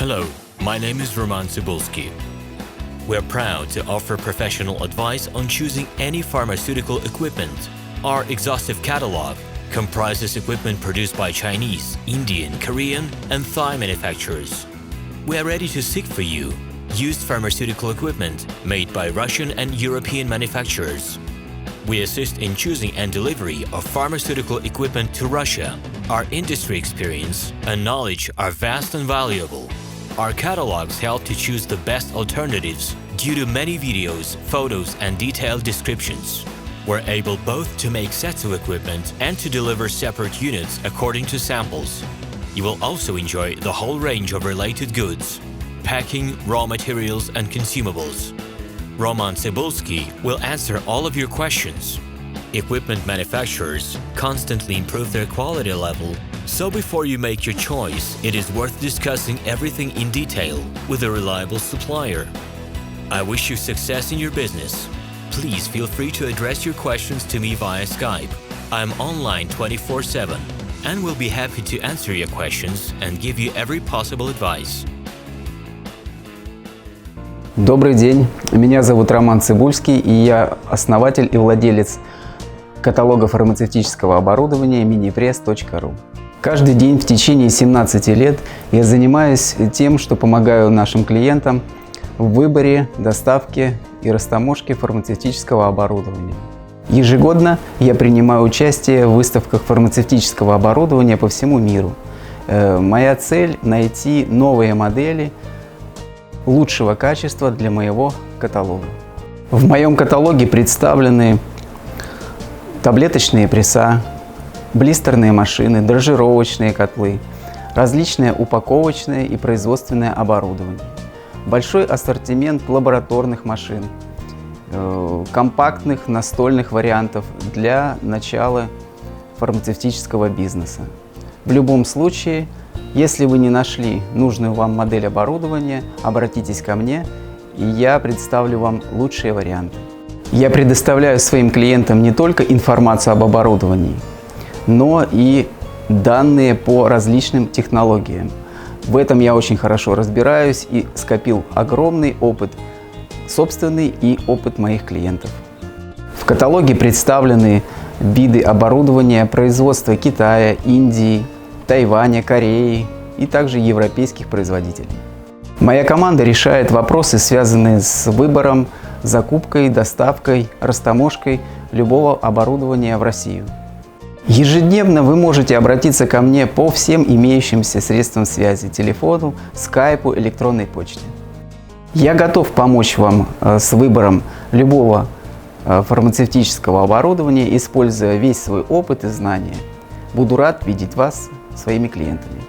Hello, my name is Roman Cybulski. We're proud to offer professional advice on choosing any pharmaceutical equipment. Our exhaustive catalog comprises equipment produced by Chinese, Indian, Korean, and Thai manufacturers. We are ready to seek for you used pharmaceutical equipment made by Russian and European manufacturers. We assist in choosing and delivery of pharmaceutical equipment to Russia. Our industry experience and knowledge are vast and valuable. Our catalogs help to choose the best alternatives due to many videos, photos, and detailed descriptions. We're able both to make sets of equipment and to deliver separate units according to samples. You will also enjoy the whole range of related goods, packing, raw materials, and consumables. Roman Cybulski will answer all of your questions. Equipment manufacturers constantly improve their quality level, so before you make your choice, it is worth discussing everything in detail with a reliable supplier. I wish you success in your business. Please feel free to address your questions to me via Skype. I'm online 24/7 and will be happy to answer your questions and give you every possible advice. Добрый день, меня зовут Роман Цыбульский, и я основатель и владелец каталога фармацевтического оборудования minipress.ru. Каждый день в течение 17 лет я занимаюсь тем, что помогаю нашим клиентам в выборе, доставке и растаможке фармацевтического оборудования. Ежегодно я принимаю участие в выставках фармацевтического оборудования по всему миру. Моя цель – найти новые модели лучшего качества для моего каталога. В моем каталоге представлены таблеточные пресса, блистерные машины, дрожжировочные котлы, различное упаковочное и производственное оборудование, большой ассортимент лабораторных машин, компактных настольных вариантов для начала фармацевтического бизнеса. В любом случае, если вы не нашли нужную вам модель оборудования, обратитесь ко мне, и я представлю вам лучшие варианты. Я предоставляю своим клиентам не только информацию об оборудовании, но и данные по различным технологиям. В этом я очень хорошо разбираюсь и скопил огромный опыт, собственный и опыт моих клиентов. В каталоге представлены виды оборудования производства Китая, Индии, Тайваня, Кореи и также европейских производителей. Моя команда решает вопросы, связанные с выбором, закупкой, доставкой, растаможкой любого оборудования в Россию. Ежедневно вы можете обратиться ко мне по всем имеющимся средствам связи – телефону, скайпу, электронной почте. Я готов помочь вам с выбором любого фармацевтического оборудования, используя весь свой опыт и знания. Буду рад видеть вас своими клиентами.